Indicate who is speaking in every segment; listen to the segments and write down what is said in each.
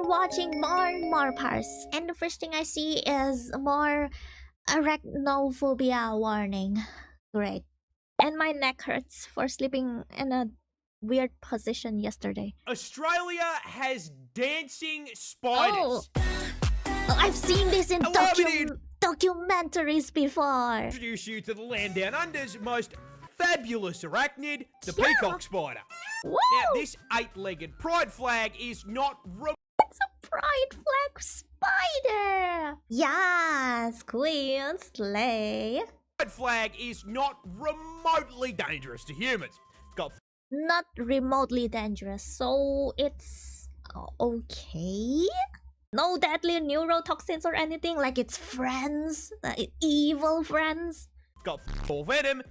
Speaker 1: watching more Parz, and the first thing I see is more arachnophobia warning. Great. And my neck hurts for sleeping in a weird position yesterday.
Speaker 2: Australia has dancing spiders.
Speaker 1: I've seen this in documentaries before.
Speaker 2: Introduce you to the land down under's most fabulous arachnid, the peacock spider.
Speaker 1: Woo!
Speaker 2: Now, this 8-legged pride flag is not
Speaker 1: It's a pride flag spider. Yes, Queen Slay.
Speaker 2: pride flag is not remotely dangerous to humans. Got
Speaker 1: Not remotely dangerous, so it's okay. No deadly neurotoxins or anything, like it's friends, evil friends.
Speaker 2: got full venom,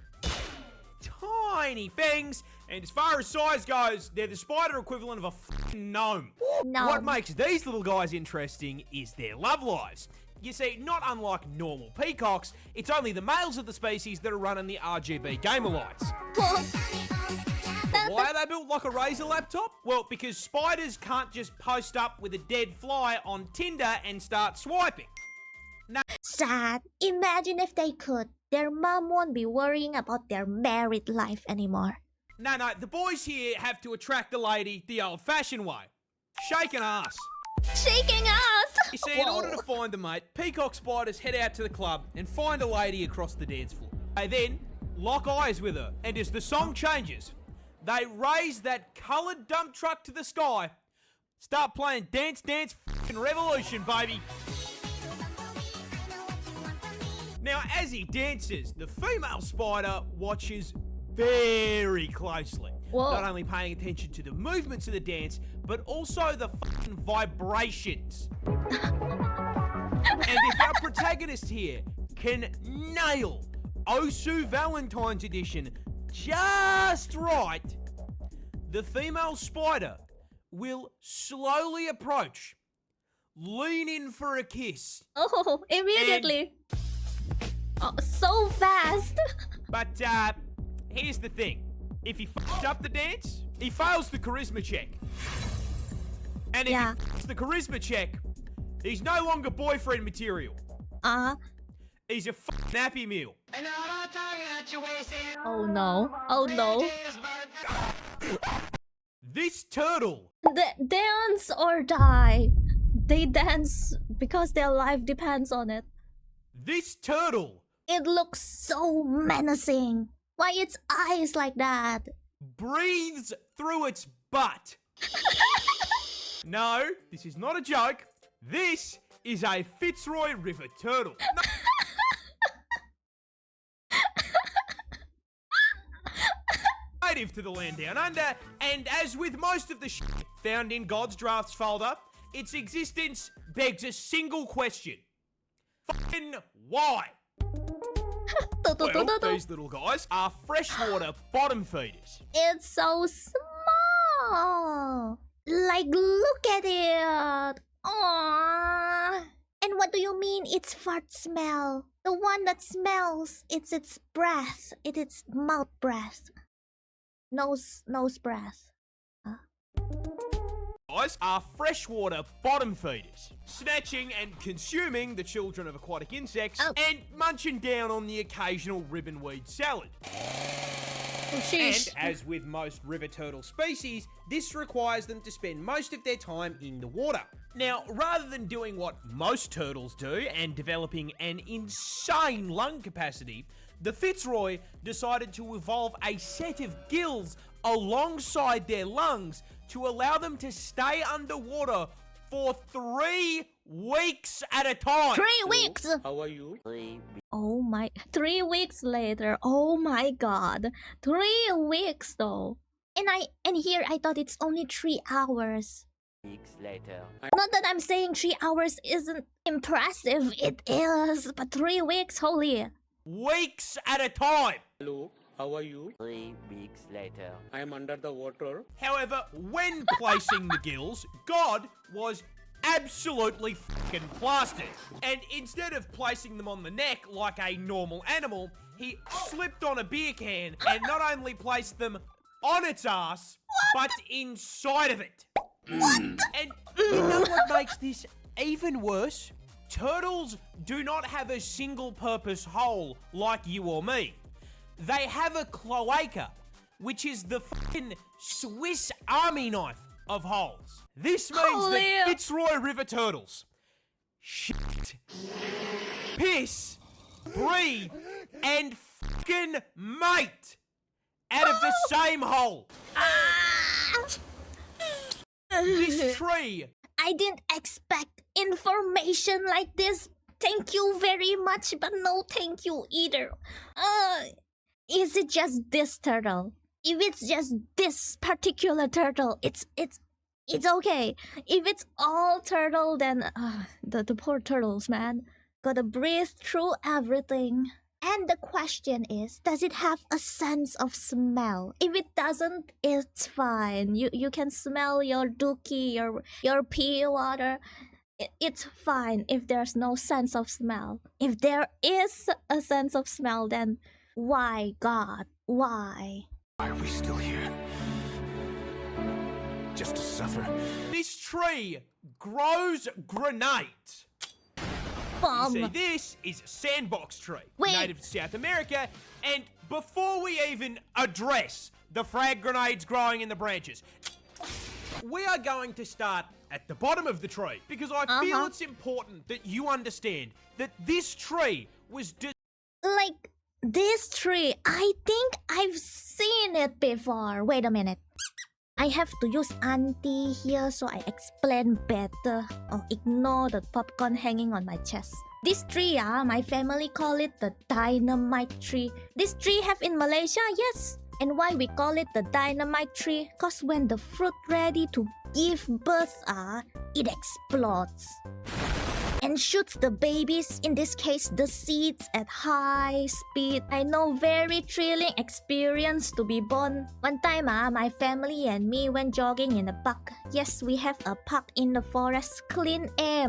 Speaker 2: tiny fangs, and as far as size goes, they're the spider equivalent of a fucking gnome.
Speaker 1: No.
Speaker 2: What makes these little guys interesting is their love lives. You see, not unlike normal peacocks, it's only the males of the species that are running the RGB gamer lights. Why are they built like a Razer laptop? Well, because spiders can't just post up with a dead fly on Tinder and start swiping.
Speaker 1: Sad. Imagine if they could. Their mom won't be worrying about their married life anymore.
Speaker 2: No, the boys here have to attract the lady the old-fashioned way. Shaking ass.
Speaker 1: Shaking us!
Speaker 2: You see, in order to find a mate, peacock spiders head out to the club and find a lady across the dance floor. They then lock eyes with her, and as the song changes, they raise that coloured dump truck to the sky, start playing Dance Dance f***ing Revolution, baby. Now, as he dances, the female spider watches very closely.
Speaker 1: Whoa.
Speaker 2: Not only paying attention to the movements of the dance, but also the f***ing vibrations. And if our protagonist here can nail Osu Valentine's Edition just right, the female spider will slowly approach, lean in for a kiss.
Speaker 1: Oh, immediately. Oh, so fast.
Speaker 2: But here's the thing. If he f***s up the dance, he fails the charisma check. And if he f***s the charisma check, he's no longer boyfriend material. He's a f***ing Happy Meal.
Speaker 1: Oh no. Oh no.
Speaker 2: This turtle.
Speaker 1: Dance or die. They dance because their life depends on it.
Speaker 2: This turtle.
Speaker 1: It looks so menacing. Why its eyes like that?
Speaker 2: Breathes through its butt. No, this is not a joke. This is a Fitzroy River turtle. No. Native to the land down under, and as with most of the shit found in God's drafts folder, its existence begs a single question. Fucking why? Well, these little guys are freshwater bottom feeders.
Speaker 1: It's so small. Like, look at it. Aww. And what do you mean its fart smell? The one that smells, it's its breath. It's its mouth breath. Nose breath.
Speaker 2: Guys are freshwater bottom feeders, snatching and consuming the children of aquatic insects and munching down on the occasional ribbonweed salad. And as with most river turtle species, this requires them to spend most of their time in the water. Now, rather than doing what most turtles do and developing an insane lung capacity, the Fitzroy decided to evolve a set of gills alongside their lungs to allow them to stay underwater for 3 weeks at a time.
Speaker 1: 3 weeks!
Speaker 3: How are you?
Speaker 1: Oh my... 3 weeks later. Oh my god. 3 weeks though. And here I thought it's only 3 hours.
Speaker 3: Weeks later.
Speaker 1: Not that I'm saying 3 hours isn't impressive. It is. But 3 weeks, holy.
Speaker 2: Weeks at a time.
Speaker 3: Hello, how are you?
Speaker 4: 3 weeks later.
Speaker 3: I am under the water.
Speaker 2: However, when placing the gills, God was absolutely fucking plastered. And instead of placing them on the neck like a normal animal, he slipped on a beer can and not only placed them on its ass, but inside of it.
Speaker 1: What?
Speaker 2: And you know what makes this even worse? Turtles do not have a single-purpose hole like you or me. They have a cloaca, which is the fucking Swiss Army knife of holes. This means that Fitzroy River turtles shit, piss, breathe, and fucking mate out of the same hole. This tree.
Speaker 1: I didn't expect information like this. Thank you very much, but no thank you either. Is it just this turtle? If it's just this particular turtle, it's okay. If it's all turtle, then the poor turtles, man, gotta breathe through everything. And the question is, does it have a sense of smell? If it doesn't, it's fine. You can smell your dookie, your pee water. It's fine if there's no sense of smell. If there is a sense of smell, then why, God? Why?
Speaker 4: Why are we still here? Just to suffer?
Speaker 2: This tree grows grenades. You see, this is a sandbox tree, native to South America, and before we even address the frag grenades growing in the branches, we are going to start at the bottom of the tree, because I feel it's important that you understand that this tree was
Speaker 1: like, this tree, I think I've seen it before. Wait a minute. I have to use auntie here so I explain better. Oh, ignore the popcorn hanging on my chest. This tree, my family call it the dynamite tree. This tree have in Malaysia, yes. And why we call it the dynamite tree? Cause when the fruit ready to give birth, it explodes and shoots the babies, in this case the seeds, at high speed. I know, very thrilling experience to be born. One time my family and me went jogging in a park. Yes, we have a park in the forest, clean air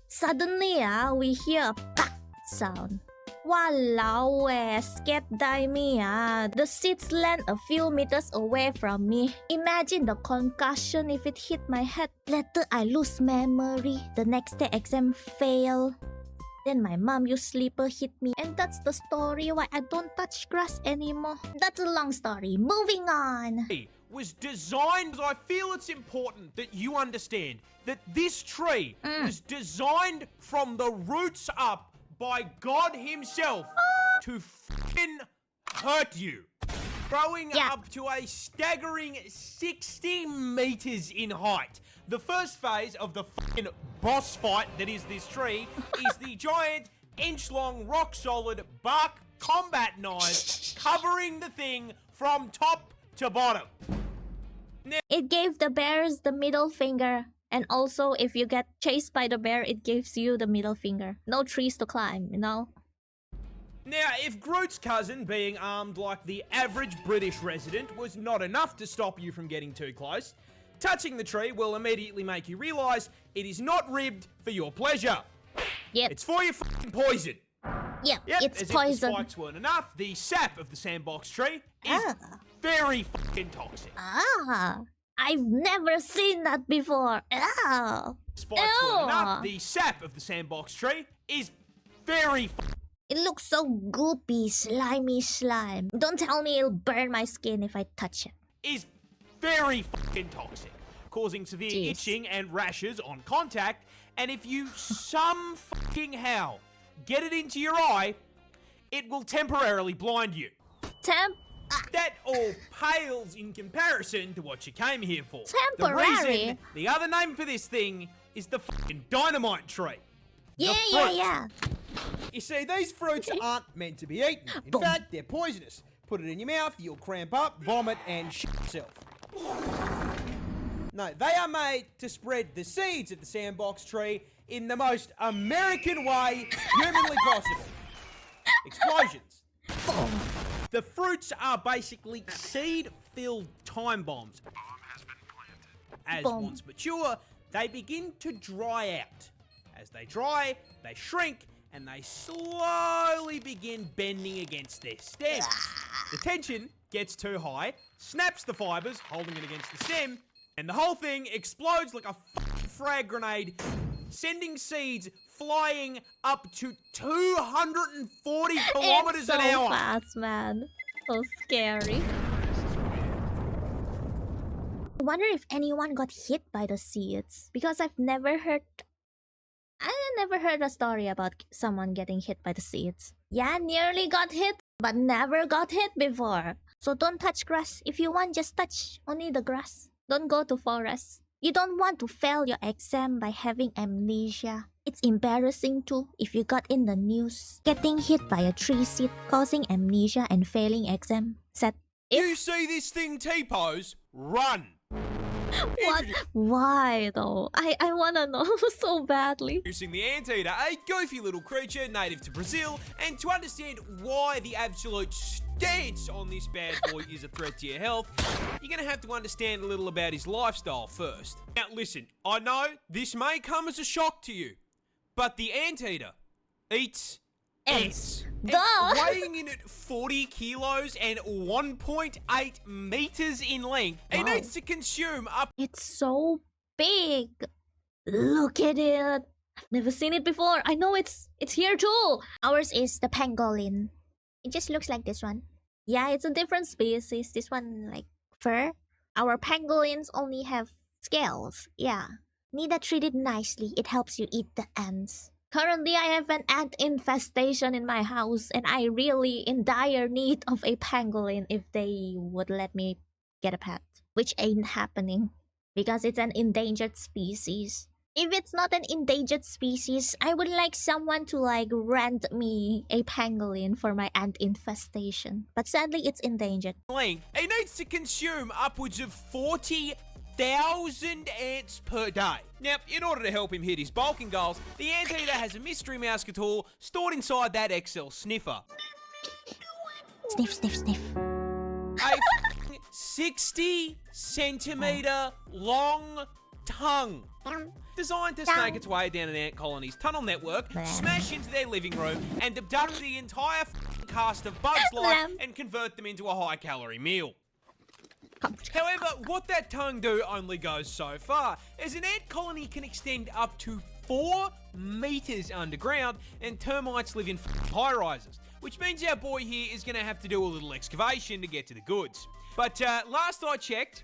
Speaker 1: Suddenly we hear a pop sound. Walao scared die me The seeds land a few meters away from me. Imagine the concussion if it hit my head. Later I lose memory. The next day exam fail. Then my mom used slipper hit me. And that's the story why I don't touch grass anymore. That's a long story. Moving on.
Speaker 2: Was designed, I feel it's important that you understand that this tree was designed from the roots up by God himself to fucking hurt you. Growing up to a staggering 60 meters in height. The first phase of the fucking boss fight that is this tree is the giant, inch-long, rock-solid bark combat knife covering the thing from top to bottom.
Speaker 1: It gave the bears the middle finger. And also, if you get chased by the bear, it gives you the middle finger. No trees to climb, you know?
Speaker 2: Now, if Groot's cousin being armed like the average British resident was not enough to stop you from getting too close, touching the tree will immediately make you realise it is not ribbed for your pleasure.
Speaker 1: Yep.
Speaker 2: It's for your fucking poison.
Speaker 1: Yep, it's
Speaker 2: as
Speaker 1: poison.
Speaker 2: If the spikes weren't enough, the sap of the sandbox tree is very fucking toxic.
Speaker 1: I've never seen that before.
Speaker 2: Spikes weren't enough, the sap of the sandbox tree is very
Speaker 1: It looks so goopy, slimy slime. Don't tell me it'll burn my skin if I touch it.
Speaker 2: Is very fucking toxic, causing severe itching and rashes on contact, and if you some fucking how get it into your eye, it will temporarily blind you. That all pales in comparison to what you came here for.
Speaker 1: Temporary?
Speaker 2: The reason, the other name for this thing is the fucking dynamite tree.
Speaker 1: Yeah.
Speaker 2: You see, these fruits aren't meant to be eaten. In fact, they're poisonous. Put it in your mouth, you'll cramp up, vomit, and shit yourself. No, they are made to spread the seeds of the sandbox tree in the most American way humanly possible. Explosions. The fruits are basically seed-filled time bombs. As once mature, they begin to dry out. As they dry, they shrink, and they slowly begin bending against their stems. The tension gets too high, snaps the fibres holding it against the stem, And the whole thing explodes like a frag grenade, sending seeds flying up to 240 kilometers
Speaker 1: It's so
Speaker 2: an hour.
Speaker 1: fast, man. So scary. I wonder if anyone got hit by the seeds, because I never heard a story about someone getting hit by the seeds. Yeah, nearly got hit, but never got hit before. So don't touch grass. If you want, just touch only the grass. Don't go to forest. You don't want to fail your exam by having amnesia. It's embarrassing too if you got in the news. Getting hit by a tree seed causing amnesia and failing exam. Sad.
Speaker 2: You see this thing T-pose? Run.
Speaker 1: What? Why though? I wanna know so badly.
Speaker 2: Introducing the anteater, a goofy little creature native to Brazil, and to understand why the absolute stance on this bad boy is a threat to your health, you're gonna have to understand a little about his lifestyle first. Now listen, I know this may come as a shock to you, but the anteater eats ants.
Speaker 1: Duh.
Speaker 2: And weighing in at 40 kilos and 1.8 meters in length, it
Speaker 1: Wow.
Speaker 2: needs to consume up.
Speaker 1: It's so big. Look at it. I've never seen it before. I know it's here too. Ours is the pangolin. It just looks like this one. Yeah, it's a different species. This one like fur. Our pangolins only have scales. Yeah. Need that treated nicely. It helps you eat the ants. Currently, I have an ant infestation in my house, and I really in dire need of a pangolin if they would let me get a pet, which ain't happening because it's an endangered species. If it's not an endangered species, I would like someone to like rent me a pangolin for my ant infestation. But sadly, it's endangered.
Speaker 2: Length, it needs to consume upwards of 40,000 ants per day. Now, in order to help him hit his bulking goals, the anteater has a mystery mouse tool stored inside that XL sniffer.
Speaker 1: Sniff, sniff, sniff.
Speaker 2: A 60 centimeter long tongue, designed to snake its way down an ant colony's tunnel network, smash into their living room, and abduct the entire cast of Bugs Life and convert them into a high-calorie meal. However, what that tongue do only goes so far, as an ant colony can extend up to 4 meters underground, and termites live in high-rises, which means our boy here is going to have to do a little excavation to get to the goods. But last I checked,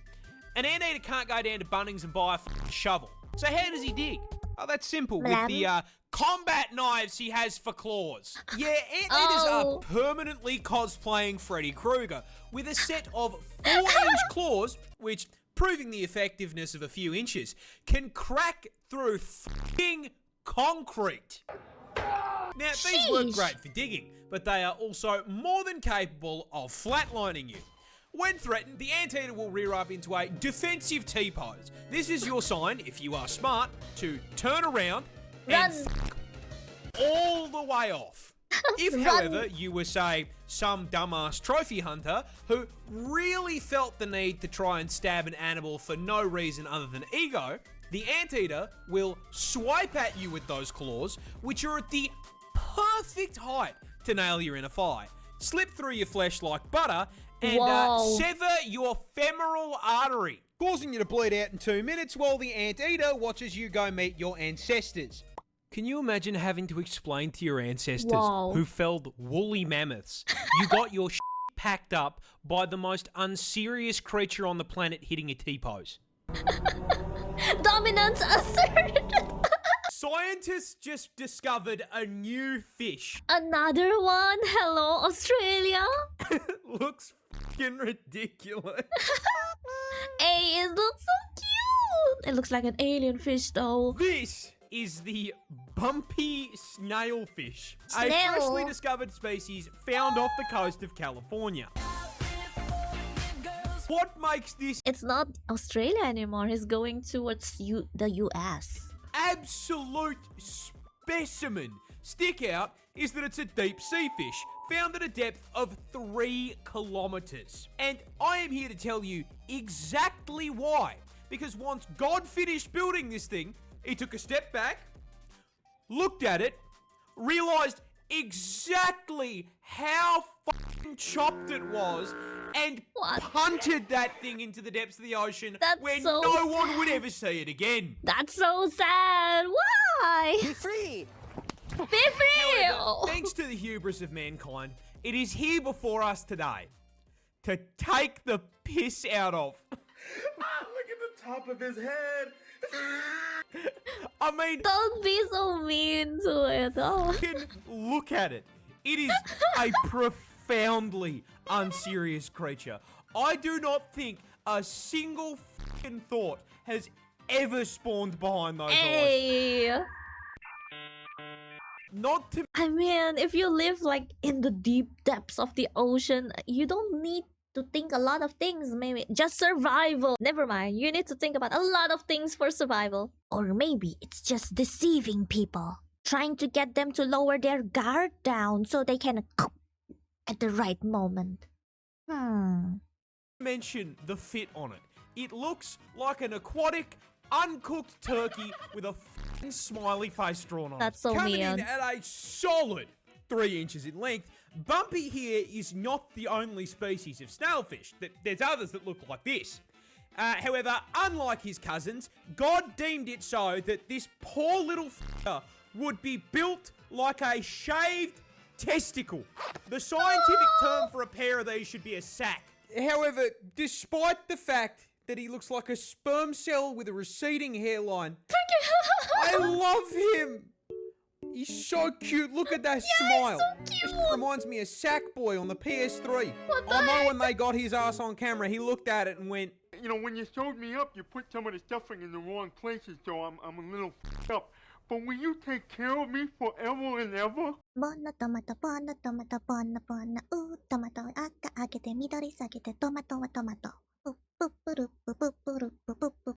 Speaker 2: an anteater can't go down to Bunnings and buy a shovel. So how does he dig? Oh, that's simple, with the combat knives he has for claws. Yeah, anteaters are permanently cosplaying Freddy Krueger with a set of 4-inch claws, which, proving the effectiveness of a few inches, can crack through f***ing concrete. Now, these work great for digging, but they are also more than capable of flatlining you. When threatened, the anteater will rear up into a defensive T-pose. This is your sign, if you are smart, to turn around and all the way off. If, however, you were, say, some dumbass trophy hunter who really felt the need to try and stab an animal for no reason other than ego, the anteater will swipe at you with those claws, which are at the perfect height to nail your inner thigh, slip through your flesh like butter, and sever your femoral artery, causing you to bleed out in 2 minutes while the anteater watches you go meet your ancestors. Can you imagine having to explain to your ancestors who felled woolly mammoths you got your shit packed up by the most unserious creature on the planet hitting a T-pose?
Speaker 1: Dominance asserted.
Speaker 2: Scientists just discovered a new fish.
Speaker 1: Another one? Hello, Australia?
Speaker 2: Looks fucking ridiculous.
Speaker 1: Hey, it looks so cute. It looks like an alien fish though.
Speaker 2: This is the bumpy snailfish, a
Speaker 1: Snail.
Speaker 2: freshly discovered species found off the coast of California. What makes this
Speaker 1: It's not Australia anymore. He's going towards the US.
Speaker 2: absolute specimen stick out is that it's a deep sea fish found at a depth of 3 kilometers. And I am here to tell you exactly why. Because once God finished building this thing, he took a step back, looked at it, realized exactly how fucking chopped it was, and
Speaker 1: What?
Speaker 2: punted that thing into the depths of the ocean
Speaker 1: That's
Speaker 2: where
Speaker 1: so
Speaker 2: no one would ever see it again.
Speaker 1: That's so sad. Why?
Speaker 5: Be free!
Speaker 1: Be free!
Speaker 2: However, thanks to the hubris of mankind, it is here before us today to take the piss out of.
Speaker 4: Look at the top of his head.
Speaker 2: I mean,
Speaker 1: Don't be so mean to it. Oh.
Speaker 2: can look at it. It is a profoundly unserious creature. I do not think a single fucking thought has ever spawned behind those eyes.
Speaker 1: Hey.
Speaker 2: Not to
Speaker 1: I mean, if you live like in the deep depths of the ocean, you don't need to think a lot of things. Maybe just survival. Never mind. You need to think about a lot of things for survival. Or maybe it's just deceiving people, trying to get them to lower their guard down so they can at the right moment.
Speaker 2: mention the fit on it. It looks like an aquatic, uncooked turkey with a f***ing smiley face drawn on
Speaker 1: That's
Speaker 2: it.
Speaker 1: so
Speaker 2: Coming
Speaker 1: mean.
Speaker 2: in at a solid 3 inches in length, Bumpy here is not the only species of snailfish. There's others that look like this. However, unlike his cousins, God deemed it so that this poor little f***er would be built like a shaved testicle. The scientific term for a pair of these should be a sack. However, despite the fact that he looks like a sperm cell with a receding hairline, I love him. He's so cute. Look at that smile.
Speaker 1: so cute.
Speaker 2: It reminds me of Sackboy on the PS3.
Speaker 1: What the
Speaker 2: I know
Speaker 1: heck?
Speaker 2: when they got his ass on camera, he looked at it and went,
Speaker 6: You know, when you showed me up, you put some of the stuffing in the wrong places, so I'm a little f***ed up. But will you take care of me forever and ever?
Speaker 1: ボンのトマトボンのトマトボンのボンのトマト赤上げて緑下げてトマトはトマトプップップルッププップルッププップ